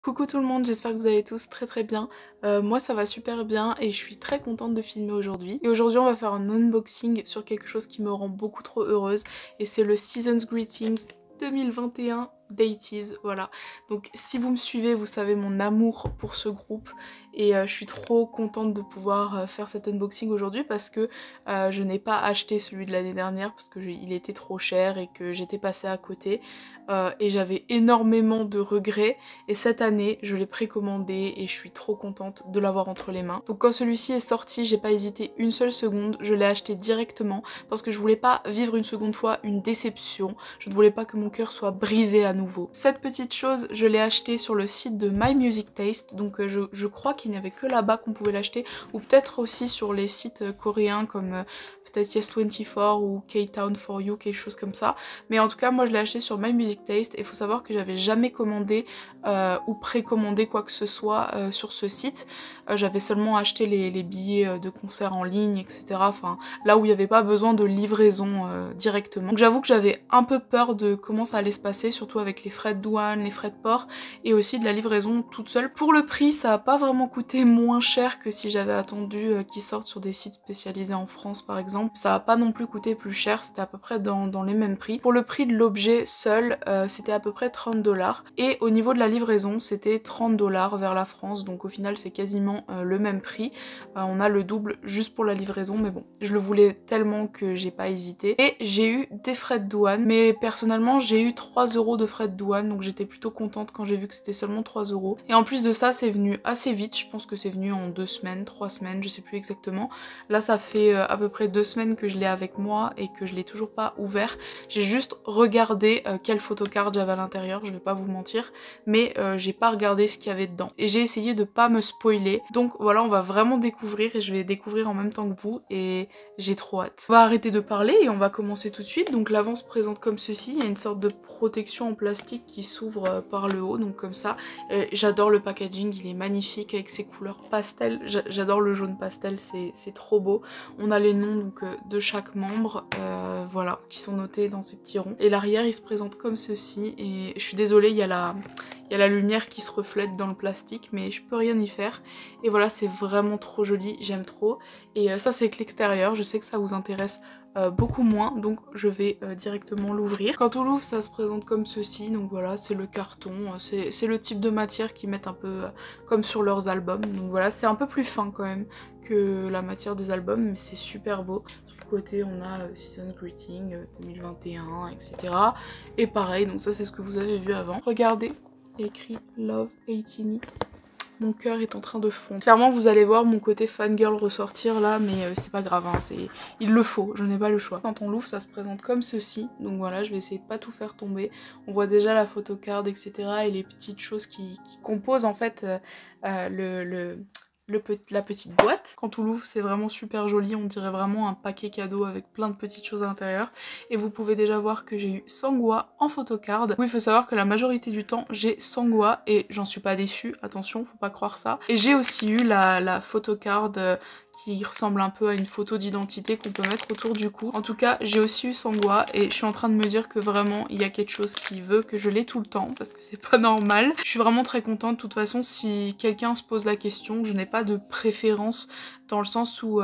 Coucou tout le monde, j'espère que vous allez tous très bien. Moi ça va super bien et je suis très contente de filmer aujourd'hui. Et aujourd'hui on va faire un unboxing sur quelque chose qui me rend beaucoup trop heureuse et c'est le Season's Greetings 2021 d'ATEEZ, voilà. Donc si vous me suivez, vous savez mon amour pour ce groupe et je suis trop contente de pouvoir faire cet unboxing aujourd'hui parce que je n'ai pas acheté celui de l'année dernière parce qu'il était trop cher et que j'étais passée à côté et j'avais énormément de regrets et cette année je l'ai précommandé et je suis trop contente de l'avoir entre les mains. Donc quand celui-ci est sorti, j'ai pas hésité une seule seconde, je l'ai acheté directement parce que je voulais pas vivre une seconde fois une déception, je ne voulais pas que mon cœur soit brisé à nouveau. Cette petite chose, je l'ai achetée sur le site de My Music Taste, donc je crois qu'il n'y avait que là-bas qu'on pouvait l'acheter, ou peut-être aussi sur les sites coréens comme peut-être Yes24 ou K-Town for You, quelque chose comme ça. Mais en tout cas, moi je l'ai acheté sur My Music Taste et il faut savoir que j'avais jamais commandé ou précommandé quoi que ce soit sur ce site. J'avais seulement acheté les billets de concert en ligne, etc. Enfin, là où il n'y avait pas besoin de livraison directement. Donc j'avoue que j'avais un peu peur de comment ça allait se passer, surtout avec les frais de douane, les frais de port et aussi de la livraison toute seule. Pour le prix, ça n'a pas vraiment coûté moins cher que si j'avais attendu qu'ils sortent sur des sites spécialisés en France par exemple. Ça n'a pas non plus coûté plus cher, c'était à peu près dans les mêmes prix. Pour le prix de l'objet seul, c'était à peu près 30 $. Et au niveau de la livraison, c'était 30 $ vers la France, donc au final c'est quasiment le même prix. On a le double juste pour la livraison, mais bon, je le voulais tellement que j'ai pas hésité. Et j'ai eu des frais de douane, mais personnellement j'ai eu 3 € de frais de douane, donc j'étais plutôt contente quand j'ai vu que c'était seulement 3 €. Et en plus de ça, c'est venu assez vite, je pense que c'est venu en 2 semaines, 3 semaines, je sais plus exactement. Là ça fait à peu près 2 semaines que je l'ai avec moi et que je l'ai toujours pas ouvert. J'ai juste regardé quelle photocard j'avais à l'intérieur, je vais pas vous mentir, mais j'ai pas regardé ce qu'il y avait dedans. Et j'ai essayé de pas me spoiler. Donc voilà, on va vraiment découvrir et je vais découvrir en même temps que vous et j'ai trop hâte. On va arrêter de parler et on va commencer tout de suite. Donc l'avant se présente comme ceci, il y a une sorte de protection en plastique qui s'ouvre par le haut, donc comme ça. J'adore le packaging, il est magnifique avec ses couleurs pastel. J'adore le jaune pastel, c'est trop beau. On a les noms donc de chaque membre, voilà, qui sont notés dans ces petits ronds. Et l'arrière il se présente comme ceci et je suis désolée, il y a la lumière qui se reflète dans le plastique mais je peux rien y faire. Et voilà, c'est vraiment trop joli, j'aime trop. Et ça c'est que l'extérieur, je sais que ça vous intéresse beaucoup moins, donc je vais directement l'ouvrir. Quand on l'ouvre, ça se présente comme ceci, donc voilà, c'est le carton, c'est le type de matière qu'ils mettent un peu comme sur leurs albums, donc voilà, c'est un peu plus fin quand même que la matière des albums, mais c'est super beau. Sur le côté, on a Season's Greeting 2021, etc. Et pareil, donc ça c'est ce que vous avez vu avant. Regardez, il y a écrit Love 18. Mon cœur est en train de fondre. Clairement, vous allez voir mon côté fangirl ressortir là, mais c'est pas grave, hein, il le faut, je n'ai pas le choix. Quand on l'ouvre, ça se présente comme ceci. Donc voilà, je vais essayer de pas tout faire tomber. On voit déjà la photocard, etc. et les petites choses qui composent en fait la petite boîte. Quand on l'ouvre, c'est vraiment super joli, on dirait vraiment un paquet cadeau avec plein de petites choses à l'intérieur. Et vous pouvez déjà voir que j'ai eu Sangwa en photocard. Oui, il faut savoir que la majorité du temps, j'ai Sangwa et j'en suis pas déçue, attention, faut pas croire ça. Et j'ai aussi eu la photocard qui ressemble un peu à une photo d'identité qu'on peut mettre autour du cou. En tout cas, j'ai aussi eu Sangwa et je suis en train de me dire que vraiment, il y a quelque chose qui veut que je l'ai tout le temps parce que c'est pas normal. Je suis vraiment très contente. De toute façon, si quelqu'un se pose la question, je n'ai pas de préférence dans le sens où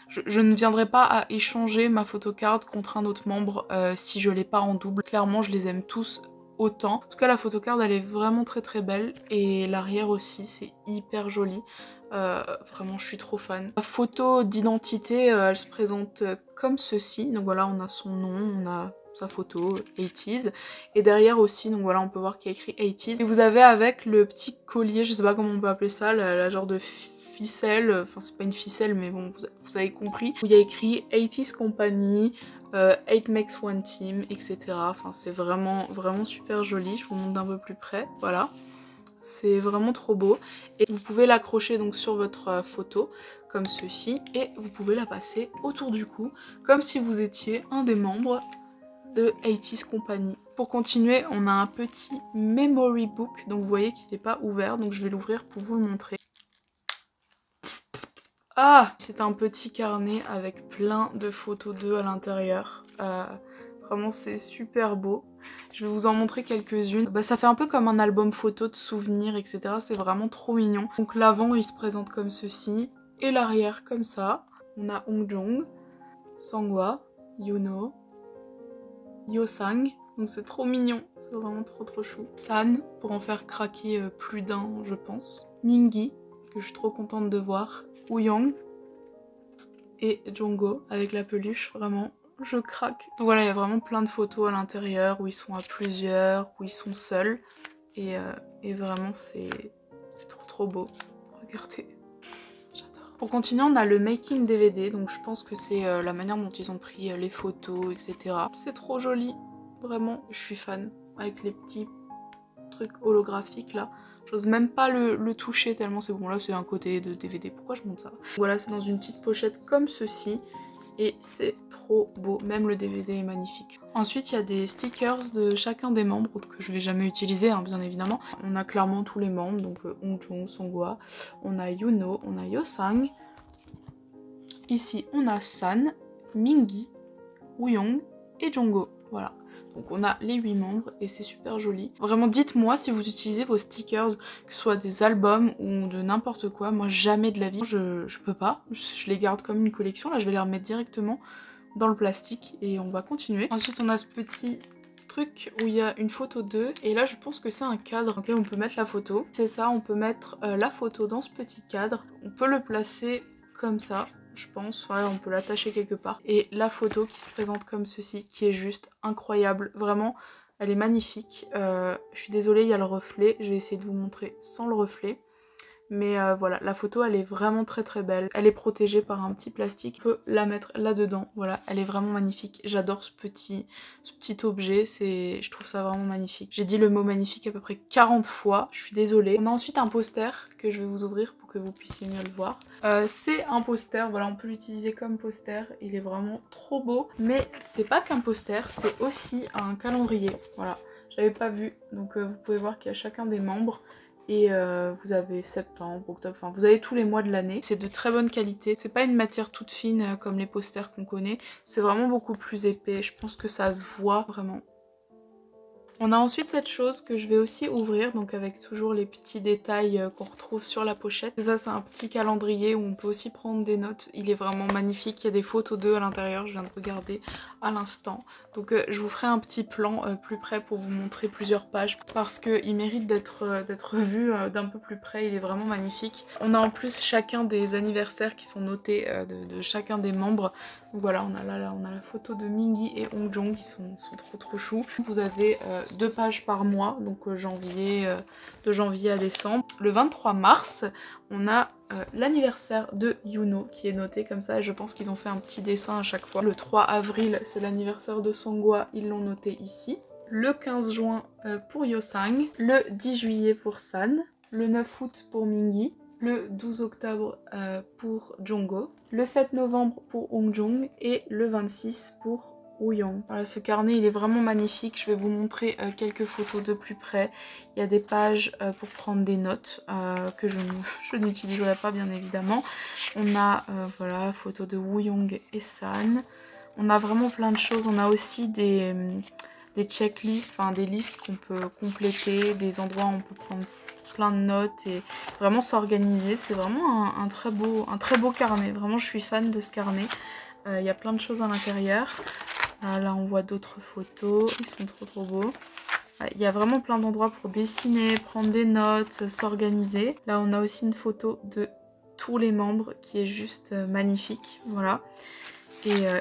je ne viendrai pas à échanger ma photocard contre un autre membre si je l'ai pas en double. Clairement, je les aime tous autant. En tout cas, la photocard, elle est vraiment très belle et l'arrière aussi, c'est hyper joli. Vraiment, je suis trop fan. La photo d'identité, elle se présente comme ceci. Donc voilà, on a son nom, on a sa photo, 80s. Et derrière aussi, donc voilà, on peut voir qu'il y a écrit 80s. Et vous avez avec le petit collier, je sais pas comment on peut appeler ça, la genre de ficelle, enfin c'est pas une ficelle mais bon, vous avez compris. Où il y a écrit 80s Company, 8 makes one team, etc. Enfin c'est vraiment super joli, je vous montre d'un peu plus près, voilà. C'est vraiment trop beau et vous pouvez l'accrocher donc sur votre photo comme ceci et vous pouvez la passer autour du cou comme si vous étiez un des membres de 80s Company. Pour continuer, on a un petit memory book, donc vous voyez qu'il n'est pas ouvert, donc je vais l'ouvrir pour vous le montrer. Ah, c'est un petit carnet avec plein de photos d'eux à l'intérieur. Vraiment c'est super beau. Je vais vous en montrer quelques-unes. Bah, ça fait un peu comme un album photo de souvenirs, etc. C'est vraiment trop mignon. Donc l'avant il se présente comme ceci et l'arrière comme ça. On a Hongjeong, Sanghwa, Yuno, Yosang. Donc c'est trop mignon, c'est vraiment trop chou. San, pour en faire craquer plus d'un je pense. Mingi, que je suis trop contente de voir. Wooyoung et Jongho avec la peluche, vraiment. Je craque. Donc voilà, il y a vraiment plein de photos à l'intérieur où ils sont à plusieurs, où ils sont seuls. Et vraiment, c'est trop beau. Regardez, j'adore. Pour continuer, on a le making DVD. Donc je pense que c'est la manière dont ils ont pris les photos, etc. C'est trop joli. Vraiment, je suis fan. Avec les petits trucs holographiques là. J'ose même pas le toucher tellement c'est bon. Là, c'est un côté de DVD. Pourquoi je monte ça? Voilà, c'est dans une petite pochette comme ceci. Et c'est trop beau, même le DVD est magnifique. Ensuite il y a des stickers de chacun des membres que je vais jamais utiliser hein, bien évidemment. On a clairement tous les membres, donc Hongjeong, Sanghwa, on a Yuno, on a Yosang. Ici on a San, Mingi, Wooyoung et Jongho, voilà. Donc on a les 8 membres et c'est super joli. Vraiment dites-moi si vous utilisez vos stickers, que ce soit des albums ou de n'importe quoi. Moi jamais de la vie, je peux pas. Je les garde comme une collection. Là je vais les remettre directement dans le plastique et on va continuer. Ensuite on a ce petit truc où il y a une photo d'eux et là je pense que c'est un cadre auquel on peut mettre la photo. C'est ça, on peut mettre la photo dans ce petit cadre. On peut le placer comme ça. Je pense, ouais, on peut l'attacher quelque part. Et la photo qui se présente comme ceci, qui est juste incroyable, vraiment, elle est magnifique. Je suis désolée, il y a le reflet, je vais essayer de vous montrer sans le reflet. Mais voilà, la photo elle est vraiment très belle. Elle est protégée par un petit plastique. On peut la mettre là-dedans. Voilà, elle est vraiment magnifique. J'adore ce petit objet. Je trouve ça vraiment magnifique. J'ai dit le mot magnifique à peu près 40 fois. Je suis désolée. On a ensuite un poster que je vais vous ouvrir pour que vous puissiez mieux le voir. C'est un poster. Voilà, on peut l'utiliser comme poster. Il est vraiment trop beau. Mais c'est pas qu'un poster, c'est aussi un calendrier. Voilà, j'avais pas vu. Donc vous pouvez voir qu'il y a chacun des membres. Et vous avez septembre, octobre, enfin vous avez tous les mois de l'année. C'est de très bonne qualité, c'est pas une matière toute fine comme les posters qu'on connaît, c'est vraiment beaucoup plus épais, je pense que ça se voit vraiment. On a ensuite cette chose que je vais aussi ouvrir, donc avec toujours les petits détails qu'on retrouve sur la pochette. Et ça c'est un petit calendrier où on peut aussi prendre des notes, il est vraiment magnifique, il y a des photos d'eux à l'intérieur, je viens de regarder à l'instant. Donc je vous ferai un petit plan plus près pour vous montrer plusieurs pages parce qu'il mérite d'être vu d'un peu plus près, il est vraiment magnifique. On a en plus chacun des anniversaires qui sont notés de chacun des membres. Donc voilà, on a la photo de Mingi et Hongjeong qui sont trop choux. Vous avez 2 pages par mois, donc de janvier à décembre. Le 23 mars, on a l'anniversaire de Yuno qui est noté comme ça et je pense qu'ils ont fait un petit dessin à chaque fois. Le 3 avril, c'est l'anniversaire de Sanghwa, ils l'ont noté ici. Le 15 juin pour Yosang, le 10 juillet pour San, le 9 août pour Mingi, le 12 octobre pour Jongho, le 7 novembre pour Hongjeong et le 26 pour Wooyoung. Voilà, ce carnet il est vraiment magnifique, je vais vous montrer quelques photos de plus près. Il y a des pages pour prendre des notes que je n'utiliserai pas bien évidemment. On a voilà, photos de Wooyoung et San. On a vraiment plein de choses, on a aussi des checklists, enfin des listes qu'on peut compléter, des endroits où on peut prendre plein de notes et vraiment s'organiser. C'est vraiment un très beau carnet, vraiment je suis fan de ce carnet. Il y a plein de choses à l'intérieur. Là on voit d'autres photos, ils sont trop beaux. Il y a vraiment plein d'endroits pour dessiner, prendre des notes, s'organiser. Là on a aussi une photo de tous les membres qui est juste magnifique, voilà.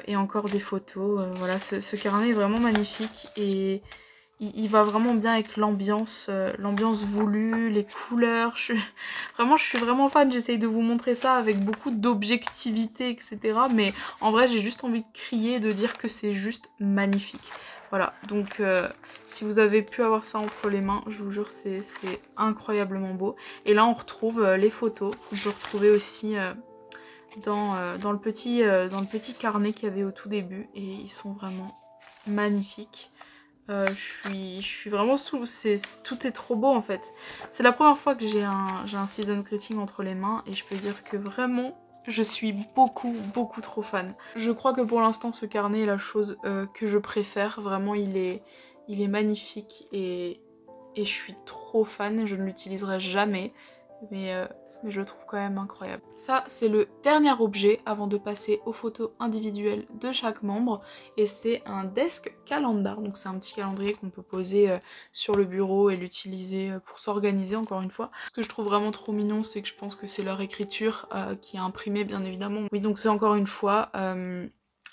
Et encore des photos, voilà, ce carnet est vraiment magnifique et il va vraiment bien avec l'ambiance voulue, les couleurs. Je suis vraiment fan, j'essaye de vous montrer ça avec beaucoup d'objectivité, etc. Mais en vrai, j'ai juste envie de crier, de dire que c'est juste magnifique. Voilà, donc si vous avez pu avoir ça entre les mains, je vous jure, c'est incroyablement beau. Et là, on retrouve les photos qu'on peut retrouver aussi dans le petit carnet qu'il y avait au tout début. Et ils sont vraiment magnifiques. Je suis vraiment sous, tout est trop beau en fait. C'est la première fois que j'ai un season greeting entre les mains et je peux dire que vraiment Je suis beaucoup trop fan. Je crois que pour l'instant ce carnet est la chose que je préfère. Vraiment il est magnifique et je suis trop fan. Je ne l'utiliserai jamais mais je le trouve quand même incroyable. Ça c'est le dernier objet avant de passer aux photos individuelles de chaque membre et c'est un desk calendar. Donc c'est un petit calendrier qu'on peut poser sur le bureau et l'utiliser pour s'organiser encore une fois. Ce que je trouve vraiment trop mignon c'est que je pense que c'est leur écriture qui est imprimée bien évidemment. Oui donc c'est encore une fois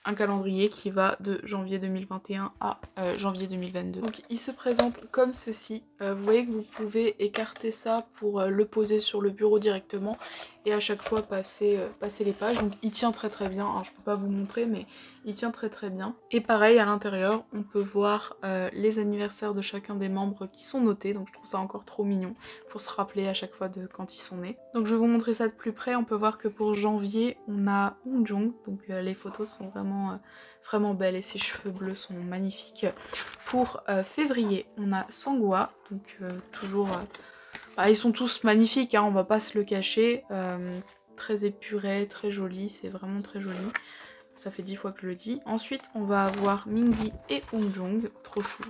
un calendrier qui va de janvier 2021 à janvier 2022. Donc il se présente comme ceci. Vous voyez que vous pouvez écarter ça pour le poser sur le bureau directement et à chaque fois passer les pages. Donc il tient très bien. Alors je peux pas vous montrer mais il tient très bien. Et pareil à l'intérieur on peut voir les anniversaires de chacun des membres qui sont notés. Donc je trouve ça encore trop mignon pour se rappeler à chaque fois de quand ils sont nés. Donc je vais vous montrer ça de plus près. On peut voir que pour janvier on a Eunjung. Donc les photos sont vraiment belles et ses cheveux bleus sont magnifiques. Pour février on a Sangwa. Donc toujours... ils sont tous magnifiques, hein, on va pas se le cacher. Très épuré, très joli, c'est vraiment très joli. Ça fait 10 fois que je le dis. Ensuite, on va avoir Mingi et Eunjung, trop chou.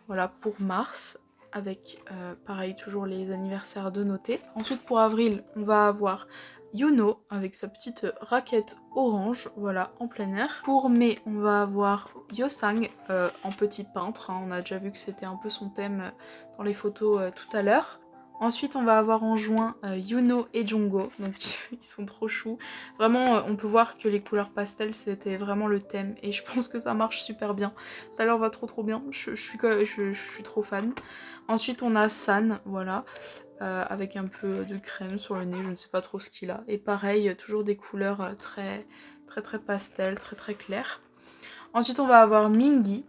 Voilà, pour mars, avec pareil, toujours les anniversaires de noter. Ensuite, pour avril, on va avoir Yuno avec sa petite raquette orange, voilà, en plein air. Pour mai, on va avoir Yosang en petit peintre, hein, on a déjà vu que c'était un peu son thème dans les photos tout à l'heure. Ensuite on va avoir en juin Yuno et Jongho, donc ils sont trop choux. Vraiment on peut voir que les couleurs pastel c'était vraiment le thème et je pense que ça marche super bien. Ça leur va trop bien, je suis trop fan. Ensuite on a San, voilà. Avec un peu de crème sur le nez, je ne sais pas trop ce qu'il a. Et pareil, toujours des couleurs très pastel, très claires. Ensuite on va avoir Mingi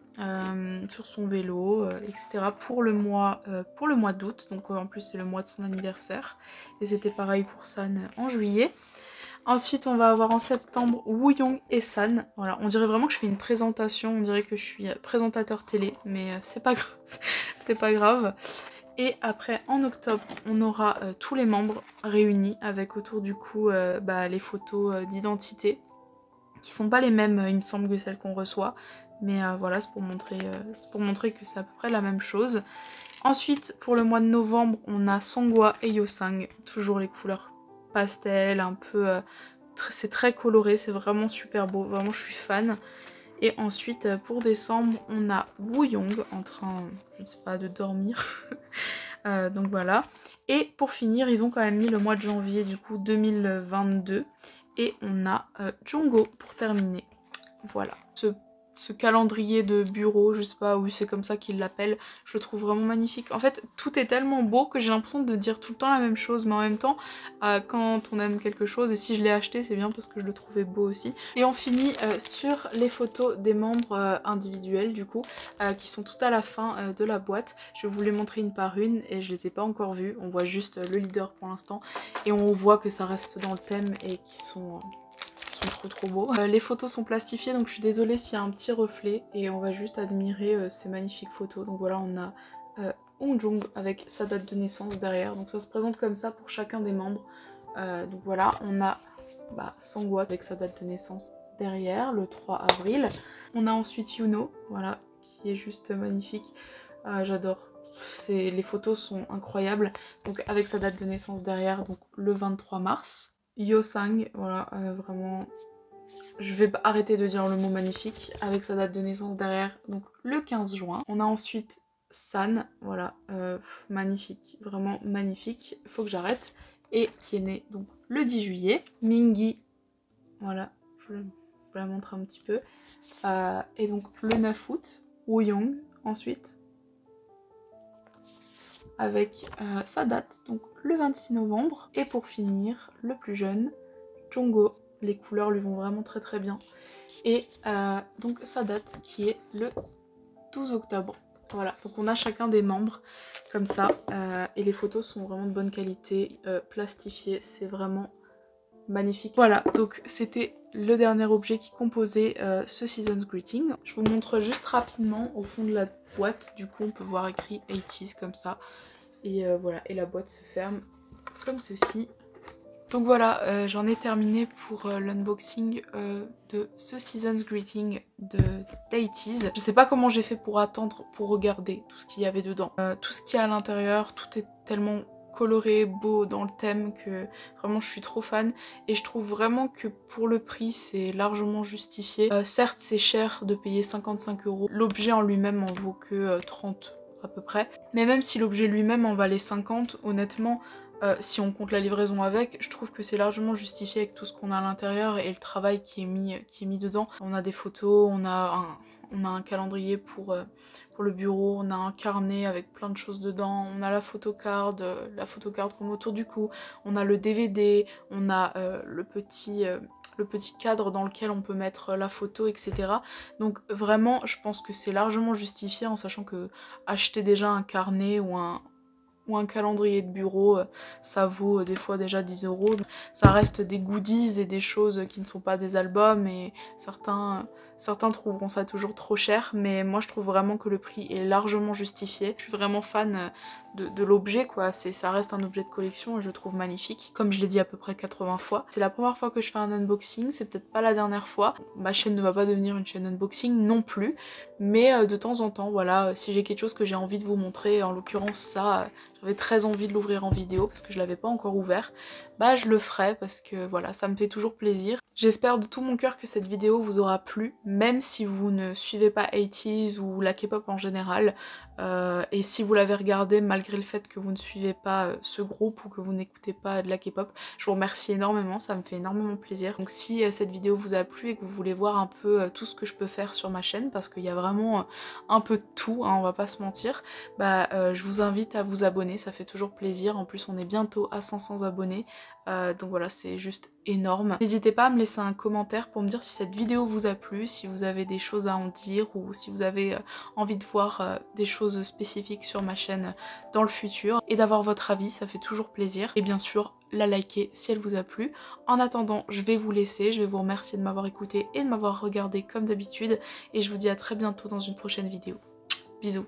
sur son vélo, etc. pour le mois d'août. Donc en plus c'est le mois de son anniversaire. Et c'était pareil pour San en juillet. Ensuite on va avoir en septembre Wooyoung et San. Voilà, on dirait vraiment que je fais une présentation, on dirait que je suis présentateur télé, mais c'est pas grave. C'est pas grave. Et après en octobre on aura tous les membres réunis avec autour du cou les photos d'identité qui sont pas les mêmes il me semble que celles qu'on reçoit mais voilà c'est pour montrer que c'est à peu près la même chose. Ensuite pour le mois de novembre on a Sangwa et Yosang, toujours les couleurs pastel un peu c'est très coloré, c'est vraiment super beau, vraiment je suis fan. Et ensuite pour décembre on a Wooyoung en train, je ne sais pas, de dormir. Donc voilà. Et pour finir ils ont quand même mis le mois de janvier du coup 2022. Et on a Jongho pour terminer. Voilà. Ce calendrier de bureau, je sais pas, oui c'est comme ça qu'ils l'appellent, je le trouve vraiment magnifique. En fait, tout est tellement beau que j'ai l'impression de dire tout le temps la même chose, mais en même temps, quand on aime quelque chose, et si je l'ai acheté, c'est bien parce que je le trouvais beau aussi. Et on finit sur les photos des membres individuels, du coup, qui sont tout à la fin de la boîte. Je vais vous les montrer une par une, et je les ai pas encore vues. On voit juste le leader pour l'instant, et on voit que ça reste dans le thème et qu'ils sont trop beaux. Les photos sont plastifiées donc je suis désolée s'il y a un petit reflet et on va juste admirer ces magnifiques photos. Donc voilà on a Eunjung avec sa date de naissance derrière, donc ça se présente comme ça pour chacun des membres. Donc voilà on a Sangwa avec sa date de naissance derrière le 3 avril. On a ensuite Yuno, voilà, qui est juste magnifique. J'adore. Les photos sont incroyables. Donc avec sa date de naissance derrière, donc le 23 mars. Yosang, voilà, vraiment, je vais arrêter de dire le mot magnifique, avec sa date de naissance derrière, donc le 15 juin. On a ensuite San, voilà, magnifique, vraiment magnifique, faut que j'arrête, et qui est né donc le 10 juillet. Mingi, voilà, je vous la montre un petit peu, et donc le 9 août, Wooyoung, ensuite, avec sa date, donc le 26 novembre. Et pour finir, le plus jeune, Jongho. Les couleurs lui vont vraiment très bien. Et donc sa date qui est le 12 octobre. Voilà, donc on a chacun des membres comme ça. Et les photos sont vraiment de bonne qualité, plastifiées, c'est vraiment magnifique. Voilà, donc c'était le dernier objet qui composait ce Season's Greeting. Je vous montre juste rapidement au fond de la boîte, du coup on peut voir écrit 80s comme ça. Et voilà, et la boîte se ferme comme ceci. Donc voilà, j'en ai terminé pour l'unboxing de ce Season's Greeting de Deities. Je sais pas comment j'ai fait pour attendre, pour regarder tout ce qu'il y avait dedans. Tout ce qu'il y a à l'intérieur, tout est tellement coloré, beau dans le thème que vraiment je suis trop fan. Et je trouve vraiment que pour le prix, c'est largement justifié. Certes, c'est cher de payer 55 €. L'objet en lui-même en vaut que 30 à peu près. Mais même si l'objet lui-même en valait 50, honnêtement, si on compte la livraison avec, je trouve que c'est largement justifié avec tout ce qu'on a à l'intérieur et le travail qui est mis dedans. On a des photos, on a un calendrier pour le bureau, on a un carnet avec plein de choses dedans, on a la photocard qu'on met autour du cou, on a le DVD, on a le petit cadre dans lequel on peut mettre la photo, etc. Donc vraiment, je pense que c'est largement justifié en sachant que acheter déjà un carnet ou un calendrier de bureau, ça vaut des fois déjà 10 €. Ça reste des goodies et des choses qui ne sont pas des albums et certains trouveront ça toujours trop cher, mais moi je trouve vraiment que le prix est largement justifié. Je suis vraiment fan de l'objet quoi, ça reste un objet de collection et je le trouve magnifique, comme je l'ai dit à peu près 80 fois. C'est la première fois que je fais un unboxing, c'est peut-être pas la dernière fois. Ma chaîne ne va pas devenir une chaîne unboxing non plus, mais de temps en temps, voilà, si j'ai quelque chose que j'ai envie de vous montrer, en l'occurrence ça, j'avais très envie de l'ouvrir en vidéo parce que je l'avais pas encore ouvert, bah je le ferai parce que voilà, ça me fait toujours plaisir. J'espère de tout mon cœur que cette vidéo vous aura plu, même si vous ne suivez pas 80s ou la K-pop en général, et si vous l'avez regardé malgré le fait que vous ne suivez pas ce groupe ou que vous n'écoutez pas de la K-pop, je vous remercie énormément, ça me fait énormément plaisir. Donc si cette vidéo vous a plu et que vous voulez voir un peu tout ce que je peux faire sur ma chaîne, parce qu'il y a vraiment un peu de tout, hein, on va pas se mentir, bah je vous invite à vous abonner, ça fait toujours plaisir. En plus on est bientôt à 500 abonnés, donc voilà, c'est juste énorme. N'hésitez pas à me laisser un commentaire pour me dire si cette vidéo vous a plu, si vous avez des choses à en dire ou si vous avez envie de voir des choses spécifiques sur ma chaîne dans le futur, et d'avoir votre avis, ça fait toujours plaisir. Et bien sûr, la liker si elle vous a plu. En attendant, je vais vous laisser, je vais vous remercier de m'avoir écouté et de m'avoir regardé comme d'habitude, et je vous dis à très bientôt dans une prochaine vidéo. Bisous.